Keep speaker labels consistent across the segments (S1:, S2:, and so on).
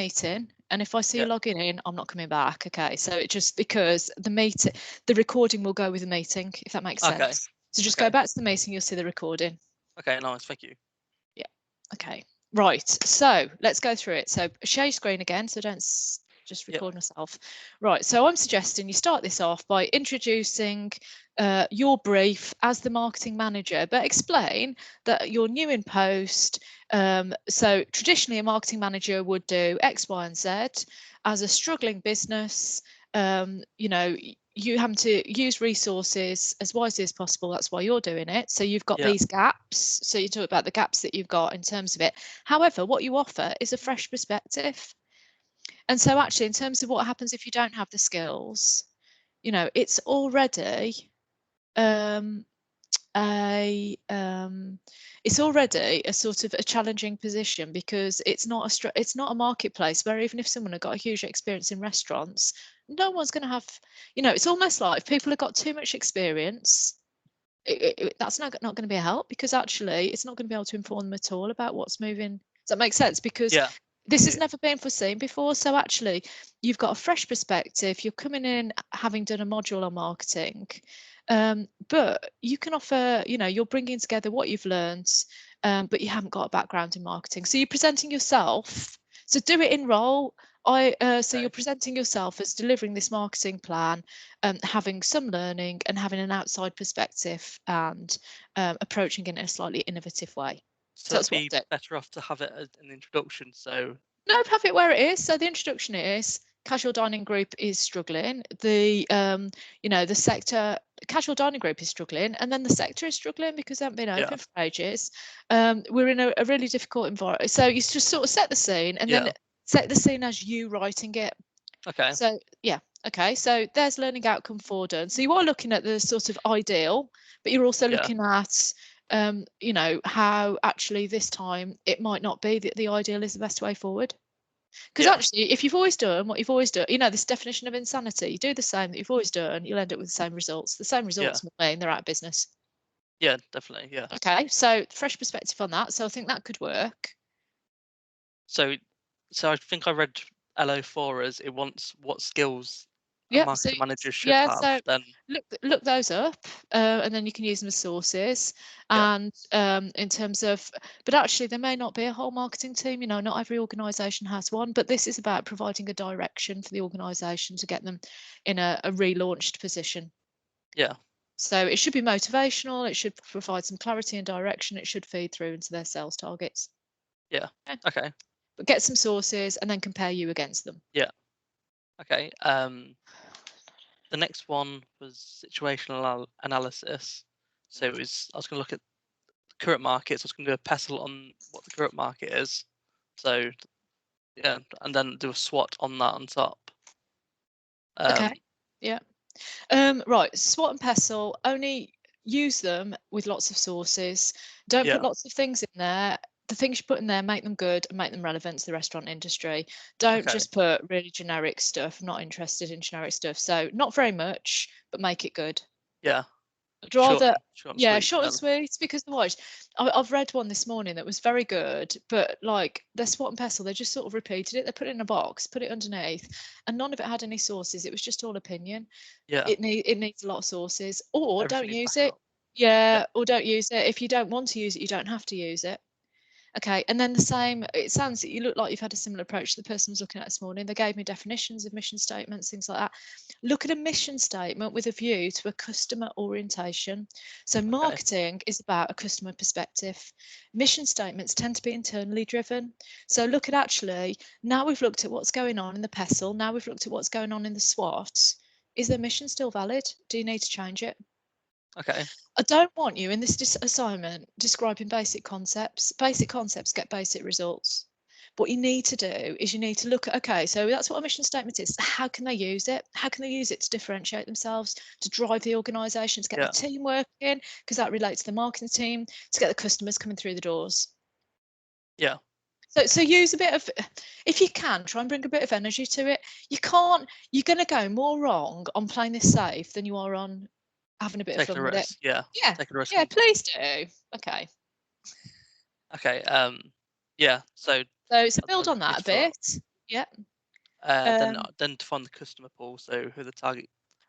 S1: meeting, and if I see you
S2: Yeah.
S1: logging in, I'm not coming back. Okay, so it just because the recording will go with the meeting, if that makes
S2: Okay.
S1: sense. So just
S2: Okay.
S1: go back to the meeting, you'll see the recording.
S2: Okay, nice, thank you.
S1: Yeah. Okay. Right. So let's go through it. So share your screen again, so don't just record myself. Right. So I'm suggesting you start this off by introducing your brief as the marketing manager, but explain that you're new in post. So traditionally, a marketing manager would do X, Y, and Z. As a struggling business, you know, you have to use resources as wisely as possible. That's why you're doing it. So you've got these gaps. So you talk about the gaps that you've got in terms of it. However, what you offer is a fresh perspective. And so actually, in terms of what happens if you don't have the skills, you know, it's already it's already a sort of a challenging position, because it's not a marketplace where even if someone had got a huge experience in restaurants, no one's going to have, you know, it's almost like if people have got too much experience, that's not going to be a help, because actually it's not going to be able to inform them at all about what's moving. Does that make sense? Because this has never been foreseen before. So actually you've got a fresh perspective. You're coming in having done a module on marketing, but you can offer, you know, you're bringing together what you've learned, but you haven't got a background in marketing. So you're presenting yourself. So do it in role. So you're presenting yourself as delivering this marketing plan, having some learning and having an outside perspective, and approaching it in a slightly innovative way.
S2: So that'd be better off to have it as an introduction. So
S1: no, have it where it is. So the introduction is casual dining group is struggling. The you know, the sector casual dining group is struggling, and then the sector is struggling because they haven't been open for ages. We're in a really difficult environment. So you just sort of set the scene, and then set the scene as you writing it.
S2: Okay.
S1: So yeah, okay. So there's learning outcome 4 done. So you are looking at the sort of ideal, but you're also looking at you know, how actually this time it might not be that the ideal is the best way forward. Because actually, if you've always done what you've always done, you know, this definition of insanity, you do the same that you've always done, you'll end up with the same results. The same results will mean they're out of business.
S2: Yeah, definitely. Yeah.
S1: Okay, so fresh perspective on that. So I think that could work.
S2: So I think I read LO4 as it wants what skills a
S1: Yeah, so
S2: marketing manager should
S1: yeah,
S2: have.
S1: so
S2: Then
S1: look those up, and then you can use them as sources. And in terms of, but actually there may not be a whole marketing team. You know, not every organisation has one. But this is about providing a direction for the organisation to get them in a relaunched position.
S2: Yeah.
S1: So it should be motivational. It should provide some clarity and direction. It should feed through into their sales targets.
S2: Yeah. Okay.
S1: But get some sources and then compare you against them.
S2: Yeah. Okay. The next one was situational analysis. So I was going to look at the current market. So I was going to do a pestle on what the current market is. So yeah, and then do a SWOT on that on top.
S1: Okay. Yeah. Right. SWOT and pestle, only use them with lots of sources. Don't put lots of things in there. The things you put in there, make them good and make them relevant to the restaurant industry. Don't just put really generic stuff. I'm not interested in generic stuff. So not very much, but make it good.
S2: Yeah.
S1: I'd rather,
S2: short and
S1: yeah,
S2: sweet,
S1: short and
S2: then.
S1: sweet, because otherwise, I've read one this morning that was very good, but like their SWOT and pestle, they just sort of repeated it. They put it in a box, put it underneath, and none of it had any sources. It was just all opinion.
S2: Yeah.
S1: It needs a lot of sources, or
S2: Everything
S1: don't
S2: needs
S1: use
S2: backing
S1: it.
S2: up.
S1: Yeah, or don't use it. If you don't want to use it, you don't have to use it. Okay, and then the same, it sounds, you look like you've had a similar approach to the person I was looking at this morning. They gave me definitions of mission statements, things like that. Look at a mission statement with a view to a customer orientation. So marketing is about a customer perspective. Mission statements tend to be internally driven. So look at, actually, now we've looked at what's going on in the pestle, now we've looked at what's going on in the SWOT. Is their mission still valid? Do you need to change it?
S2: Okay.
S1: I don't want you in this assignment describing basic concepts. Basic concepts get basic results. What you need to do is you need to look at, okay, so that's what a mission statement is. How can they use it? How can they use it to differentiate themselves, to drive the organisation, to get the team working, because that relates to the marketing team, to get the customers coming through the doors.
S2: Yeah.
S1: So use a bit of, if you can, try and bring a bit of energy to it. You're going to go more wrong on playing this safe than you are on having a bit of fun with it.
S2: Yeah.
S1: Yeah.
S2: Taking a risk.
S1: Yeah, please do. Okay.
S2: Okay. Yeah. So
S1: build on that a bit. Yeah.
S2: Then to find the customer pool, so who the target.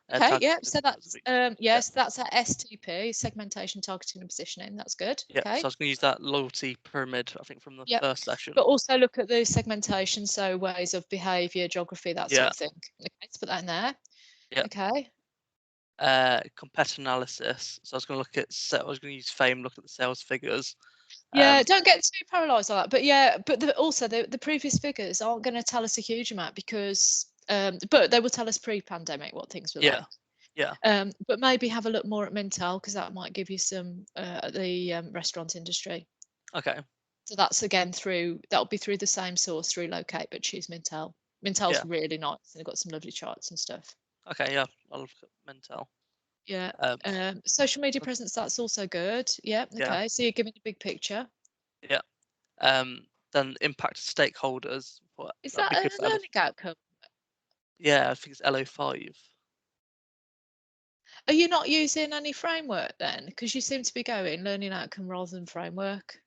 S1: Okay,
S2: Target
S1: yeah. So
S2: customers
S1: that's
S2: be.
S1: yes, that's our STP, segmentation, targeting, and positioning. That's good.
S2: Yeah.
S1: Okay.
S2: So I was going to use that loyalty pyramid, I think, from the
S1: Yep.
S2: first session.
S1: But also look at the segmentation, so ways of behaviour, geography, that sort
S2: Yeah.
S1: of thing. Okay, let's put that in there.
S2: Yeah.
S1: Okay.
S2: Competitor analysis. So I was going to look at. I was going to use Fame, look at the sales figures.
S1: Yeah, don't get too paralysed like that. But yeah, but also the previous figures aren't going to tell us a huge amount because, but they will tell us pre-pandemic what things were like.
S2: Yeah.
S1: But maybe have a look more at Mintel because that might give you some the restaurant industry.
S2: Okay.
S1: So that's again that'll be through the same source through Locate, but choose Mintel. Mintel's
S2: Yeah.
S1: really nice and they've got some lovely charts and stuff.
S2: Okay. Yeah. I'll look at Mentel.
S1: Yeah. Social media presence, that's also good. Yeah.
S2: Yeah.
S1: Okay. So you're giving a big picture.
S2: Yeah. Then impact stakeholders.
S1: Is
S2: That'd
S1: that
S2: be
S1: a
S2: good for
S1: learning outcome?
S2: Yeah, I think it's LO5.
S1: Are you not using any framework then? Because you seem to be going learning outcome rather than framework.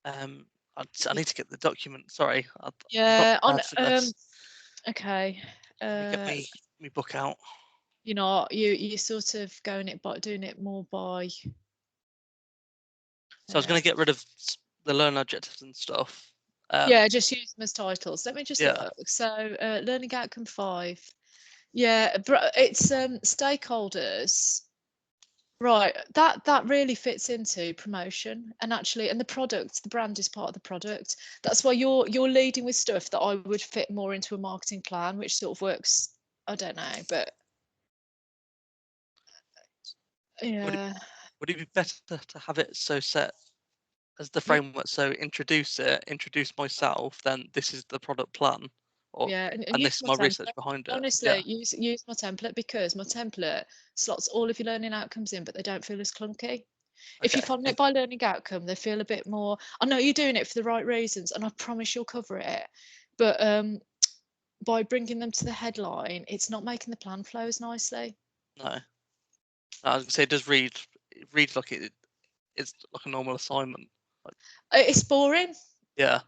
S2: I need to get the document. Sorry, I'm not
S1: Yeah.
S2: prepared for this.
S1: Okay.
S2: Let me get me book out.
S1: You know, you sort of going it by doing it more by.
S2: So I was going to get rid of the learn objectives and stuff.
S1: Yeah, just use them as titles. Let me just
S2: Yeah.
S1: look. So, learning outcome 5. Yeah, it's stakeholders. Right, that really fits into promotion and the product, the brand is part of the product. That's why you're leading with stuff that I would fit more into a marketing plan, which sort of works. I don't know, but yeah.
S2: Would it be better to have it so set as the
S1: You,
S2: framework? So introduce myself, then this is the product plan, or
S1: Yeah, and
S2: and
S1: use
S2: this is
S1: my
S2: my research
S1: template.
S2: behind it.
S1: Honestly,
S2: Yeah.
S1: use my template because my template slots all of your learning outcomes in, but they don't feel as clunky. If you
S2: Okay.
S1: follow it by learning outcome, they feel a bit more. I know you're doing it for the right reasons, and I promise you'll cover it. But by bringing them to the headline, it's not making the plan flow as nicely.
S2: No. I was gonna say it does read. It reads like it's like a normal assignment. Like,
S1: It's boring.
S2: yeah.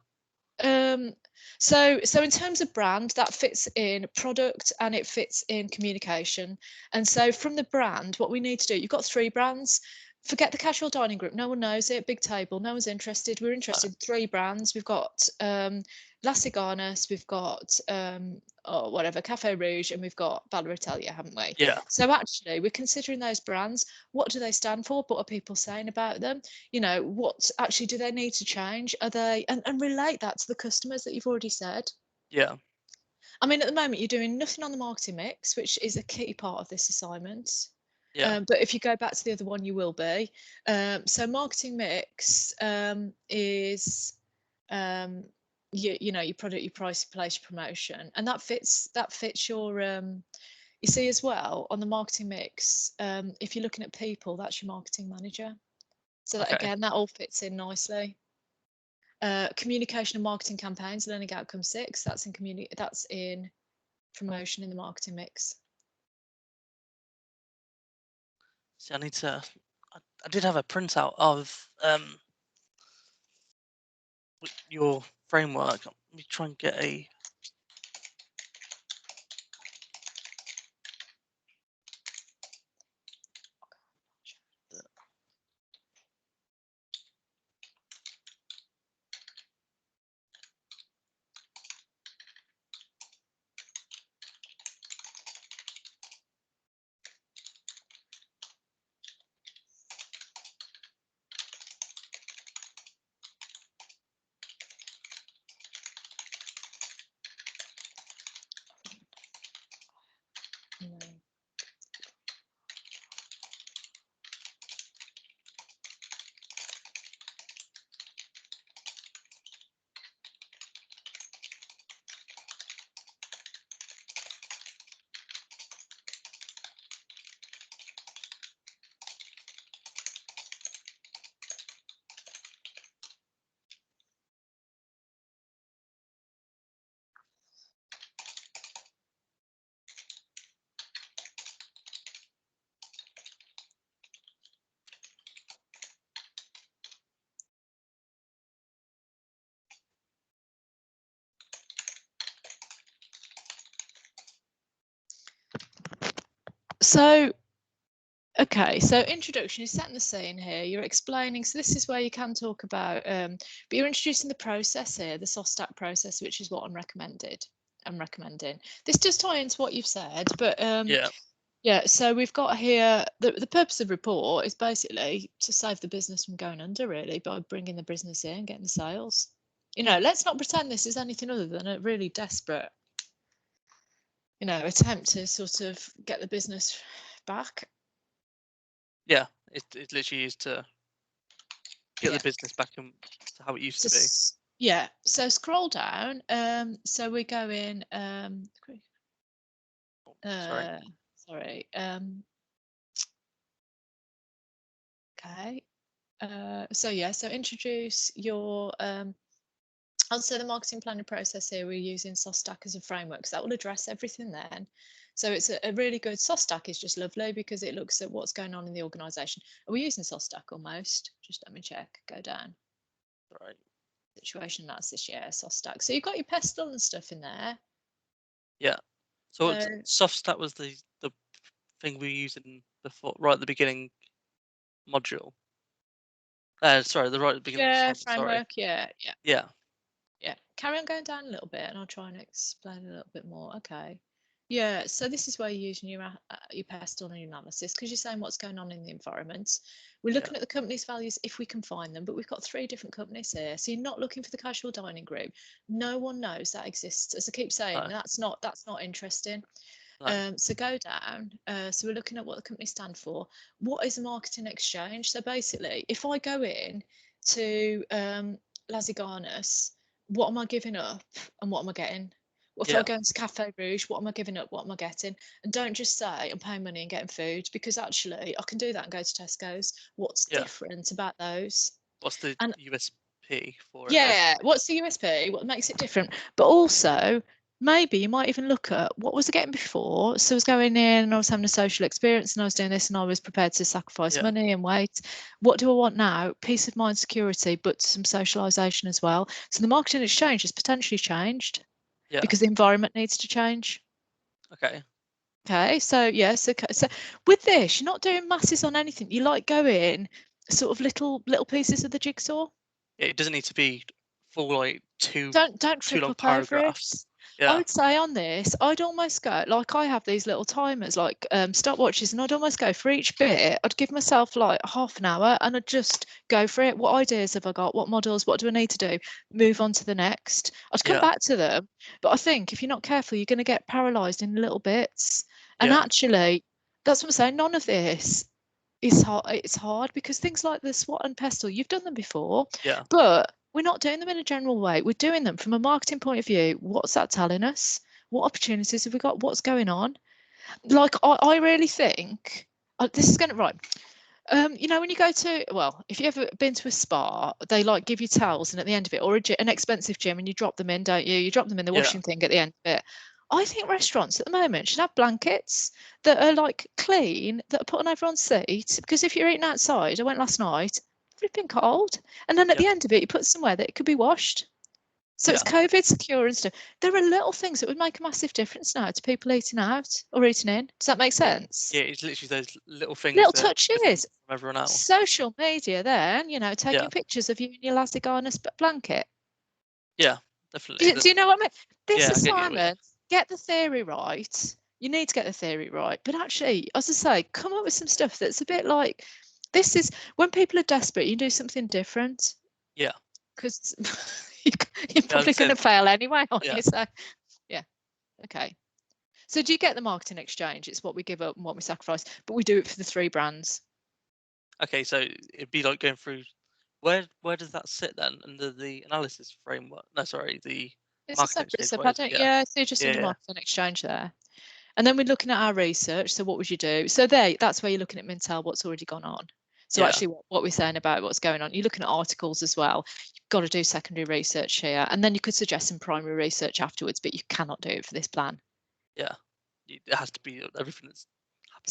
S1: So in terms of brand, that fits in product and it fits in communication. And so from the brand, what we need to do, you've got 3 brands. Forget the casual dining group. No one knows it. Big table. No one's interested. We're interested in 3 brands. We've got La Ciganas, we've got Cafe Rouge, and we've got Bella Italia, haven't we?
S2: Yeah.
S1: So actually, we're considering those brands. What do they stand for? What are people saying about them? You know, what actually do they need to change? Are they and relate that to the customers that you've already said.
S2: Yeah.
S1: I mean, at the moment, you're doing nothing on the marketing mix, which is a key part of this assignment.
S2: Yeah.
S1: But if you go back to the other one, you will be. So marketing mix is you know your product, your price, your place, your promotion, and that fits your you see as well on the marketing mix. If you're looking at people, that's your marketing manager. So that,
S2: Okay.
S1: again, that all fits in nicely. Communication and marketing campaigns, learning outcome 6. That's in promotion in the marketing mix.
S2: See, I need to. I did have a printout of your framework. Let me try and get a.
S1: So, okay, so introduction, you're setting the scene here, you're explaining, so this is where you can talk about, but you're introducing the process here, the soft stack process, which is what I'm recommending. This does tie into what you've said, but yeah, so we've got here, the purpose of the report is basically to save the business from going under, really, by bringing the business in, getting the sales. You know, let's not pretend this is anything other than a really desperate, you know, attempt to sort of get the business back.
S2: Yeah, it literally is to get the business back to how it used to be.
S1: Yeah, so scroll down. So we're going. Sorry. Okay. So yeah, so introduce your. Also, the marketing planning process here, we're using SOSTAC as a framework, so that will address everything then. So it's a really good, SOSTAC is just lovely because it looks at what's going on in the organisation. Are we using SOSTAC almost? Just let me check, go down.
S2: Right.
S1: Situation analysis, yeah, SOSTAC. So you've got your pestle and stuff in there.
S2: Yeah. So soft stat was the thing we were using before, right at the beginning module. Sorry, the right at the beginning.
S1: Yeah,
S2: framework.
S1: Yeah. Yeah. Carry on going down a little bit and I'll try and explain a little bit more. Okay. Yeah, so this is where you're using your pestle and your analysis because you're saying what's going on in the environment. We're looking at the company's values if we can find them, but we've got 3 different companies here. So you're not looking for the casual dining group. No one knows that exists. As I keep saying, that's not interesting.
S2: No.
S1: So go down. So we're looking at what the company stand for. What is a marketing exchange? So basically, if I go in to Lazigarnas, what am I giving up and what am I getting? If I go into Cafe Rouge, what am I giving up? What am I getting? And don't just say I'm paying money and getting food, because actually I can do that and go to Tesco's. What's different about those?
S2: What's the USP for it?
S1: Yeah, what's the USP? What makes it different? But also, maybe you might even look at what was I getting before. So I was going in and I was having a social experience and I was doing this and I was prepared to sacrifice money and wait. What do I want now? Peace of mind, security, but some socialization as well. So the marketing exchange has potentially changed because the environment needs to change. Okay, so yes, so with this, you're not doing masses on anything. You like going sort of little pieces of the jigsaw.
S2: It doesn't need to be full, like
S1: don't trip up
S2: paragraphs.
S1: over it. I would say on this, I'd almost go, like I have these little timers, like stopwatches, and I'd almost go for each bit. I'd give myself like half an hour and I'd just go for it. What ideas have I got? What models? What do I need to do? Move on to the next. I'd come back to them. But I think if you're not careful, you're going to get paralyzed in little bits. And actually, that's what I'm saying. None of this is hard. It's hard because things like the SWOT and pestle, you've done them before. But we're not doing them in a general way. We're doing them from a marketing point of view. What's that telling us? What opportunities have we got? What's going on? Like, I really think this is going to, right. You know, when you go to, well, if you've ever been to a spa, they like give you towels and at the end of it, or an expensive gym, and you drop them in, don't you? You drop them in the washing thing at the end of it. I think restaurants at the moment should have blankets that are like clean, that are put on everyone's seat. Because if you're eating outside, I went last night, flipping cold. And then at the end of it, you put somewhere that it could be washed. So it's COVID secure and stuff. There are little things that would make a massive difference now to people eating out or eating in. Does that make sense?
S2: Yeah, it's literally those little things.
S1: Little touches.
S2: From everyone else.
S1: Social media then, you know, taking pictures of you in your Lazigarnas blanket.
S2: Yeah, definitely.
S1: Do you know what I mean? This assignment, get the theory right. You need to get the theory right. But actually, as I say, come up with some stuff that's a bit like, this is, when people are desperate, you do something different.
S2: Yeah.
S1: Because you're probably going to fail anyway, aren't you? So, yeah. Okay. So do you get the marketing exchange? It's what we give up and what we sacrifice, but we do it for the 3 brands.
S2: Okay, so it'd be like going through, where does that sit then? Under the analysis framework? No, sorry,
S1: it's
S2: marketing
S1: a separate
S2: exchange.
S1: Yeah, so you're just under marketing exchange there. And then we're looking at our research. So what would you do? So that's where you're looking at Mintel, what's already gone on. So actually what we're saying about what's going on, you're looking at articles as well. You've got to do secondary research here. And then you could suggest some primary research afterwards, but you cannot do it for this plan.
S2: Yeah. It has to be everything that's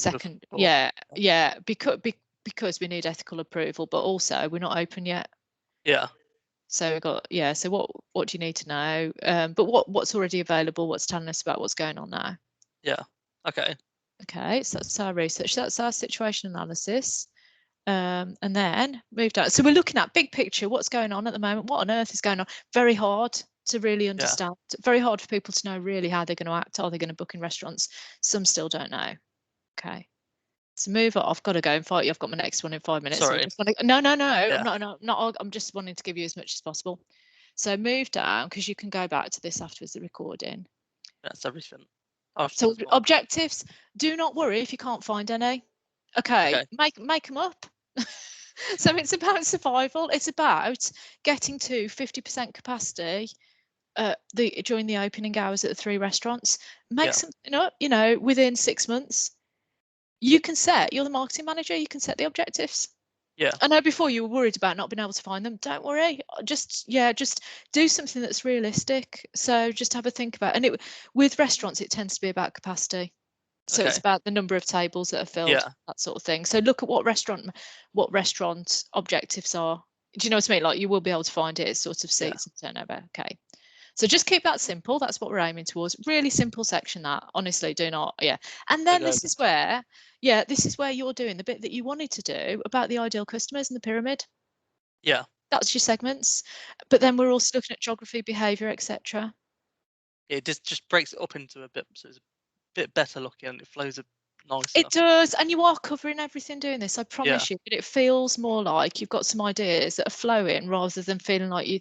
S1: happened before. Yeah, because we need ethical approval, but also we're not open yet.
S2: Yeah.
S1: So we've got, so what do you need to know? But what's already available, what's telling us about what's going on now?
S2: Yeah. Okay.
S1: Okay, so that's our research. That's our situation analysis. And then moved on. So we're looking at big picture, what's going on at the moment, what on earth is going on. Very hard to really understand. Very hard for people to know really how they're going to act. Are they going to book in restaurants? Some still don't know. Okay. So move on. I've got to go and fight you. I've got my next one in 5 minutes.
S2: Sorry.
S1: No.
S2: Yeah.
S1: I'm just wanting to give you as much as possible. So move down, because you can go back to this afterwards, the recording.
S2: That's everything.
S1: So objectives, do not worry if you can't find any. Okay. Make them up. So it's about survival. It's about getting to 50% capacity during the opening hours at the 3 restaurants. Make something up, within 6 months. You're the marketing manager, you can set the objectives.
S2: Yeah.
S1: I know before you were worried about not being able to find them. Don't worry. Just do something that's realistic. So just have a think about it. And with restaurants, it tends to be about capacity. So it's about the number of tables that are filled, that sort of thing. So look at what restaurant objectives are. Do you know what I mean? Like, you will be able to find it. It's sort of seats and turnover. Okay. So just keep that simple. That's what we're aiming towards. Really simple section, that. Honestly, do not. Yeah. And then this is where you're doing the bit that you wanted to do about the ideal customers and the pyramid.
S2: Yeah.
S1: That's your segments. But then we're also looking at geography, behaviour, etc.
S2: It just breaks it up into a bit, so it's a bit better looking and it flows nicer.
S1: It does, and you are covering everything doing this, I promise you. But it feels more like you've got some ideas that are flowing rather than feeling like you're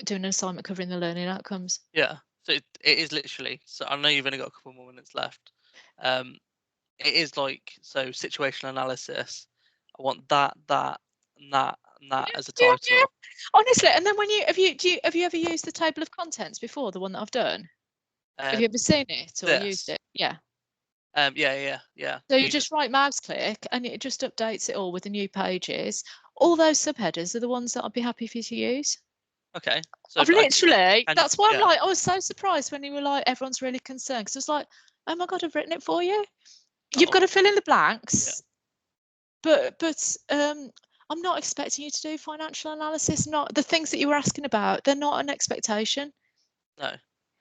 S1: doing an assignment covering the learning outcomes.
S2: Yeah, so it is literally, so I know you've only got a couple more minutes left. It is like, so situational analysis. I want that, and that as a title.
S1: Yeah. Honestly, and then when have you ever used the table of contents before, the one that I've done? Have you ever seen it or used it? Yeah.
S2: Yeah.
S1: So you just right mouse click and it just updates it all with the new pages. All those subheaders are the ones that I'd be happy for you to use.
S2: Okay. So
S1: I've literally, that's why I'm like, I was so surprised when you were like, everyone's really concerned, because I was like, oh my God, I've written it for you. You've got to fill in the blanks. But I'm not expecting you to do financial analysis. Not the things that you were asking about. They're not an expectation.
S2: No.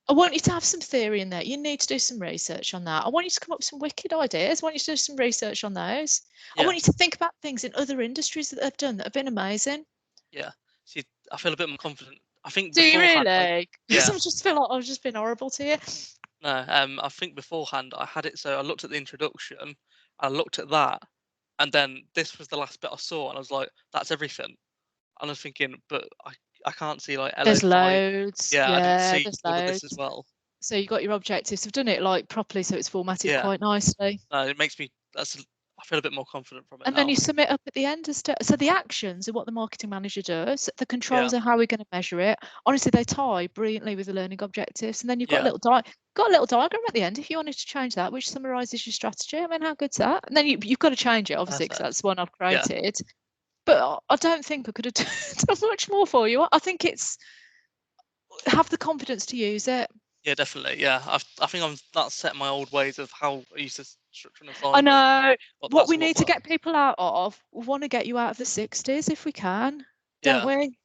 S1: I want you to have some theory in there. You need to do some research on that. I want you to come up with some wicked ideas. I want you to do some research on those. I want you to think about things in other industries that they've done that have been amazing.
S2: Yeah. See, I feel a bit more confident. I think.
S1: Do you really? Because I just feel like I've just been horrible to you.
S2: No. I think beforehand I had it. So I looked at the introduction. I looked at that, and then this was the last bit I saw, and I was like, "That's everything." And I was thinking, but I can't see like
S1: there's loads.
S2: Yeah, I didn't see all of this as well.
S1: So you got your objectives. I've done it like properly, so it's formatted quite nicely.
S2: It makes me. I feel a bit more confident from it.
S1: And then you sum it up at the end. So the actions are what the marketing manager does. The controls are how we're going to measure it. Honestly, they tie brilliantly with the learning objectives. And then you've got a little diagram at the end if you wanted to change that, which summarises your strategy. I mean, how good's that? And then you've got to change it, obviously, because that's the one I've created. But I don't think I could have done much more for you. I think it's have the confidence to use it.
S2: Yeah, definitely. Yeah, I think I'm not set my old ways of how I used to structure an assignment.
S1: I know. What we need to get people out of, we want to get you out of the 60s if we can, don't we?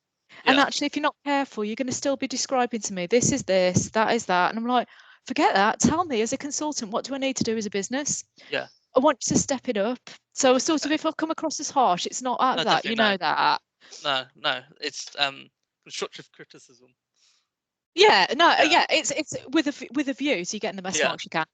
S1: And actually, if you're not careful, you're going to still be describing to me, this is this, that is that. And I'm like, forget that. Tell me as a consultant, what do I need to do as a business?
S2: Yeah.
S1: I want you to step it up. So sort of, if I've come across as harsh, it's not out of that. You know that.
S2: No. It's constructive criticism.
S1: Yeah, it's with a view to getting the best marks you can,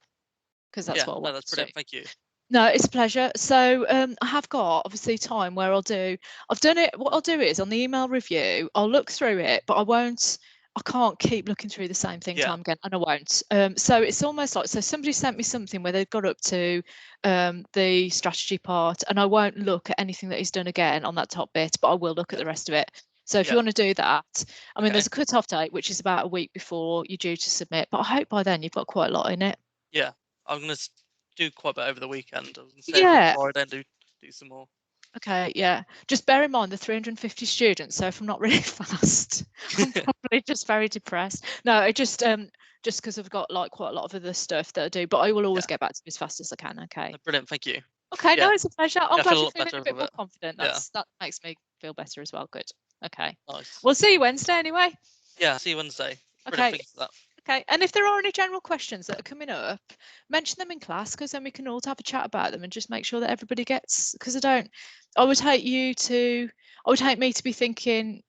S1: because that's what I want.
S2: No, that's brilliant. Thank you.
S1: No, it's a pleasure. So I have got obviously time where I've done it. What I'll do is on the email review, I'll look through it, but I can't keep looking through the same thing time again, and I won't. So it's almost like, so somebody sent me something where they've got up to the strategy part, and I won't look at anything that he's done again on that top bit, but I will look at the rest of it. So if you want to do that, I mean, there's a cut-off date, which is about a week before you're due to submit, but I hope by then you've got quite a lot in it.
S2: Yeah, I'm going to do quite a bit over the weekend. I was going to say Friday and do some more.
S1: Okay, yeah. Just bear in mind the 350 students. So if I'm not really fast, I'm probably just very depressed. No, it just because I've got like quite a lot of other stuff that I do, but I will always get back to you as fast as I can. Okay.
S2: Brilliant, thank you.
S1: Okay, no, it's a pleasure. I'm glad you're feeling a bit more confident. That makes me feel better as well. Good. Okay.
S2: Nice.
S1: We'll see you Wednesday anyway.
S2: Yeah, see you Wednesday.
S1: Okay.
S2: Thank you for that.
S1: Okay, and if there are any general questions that are coming up, mention them in class, because then we can all have a chat about them and just make sure that everybody gets, because I would hate me to be thinking,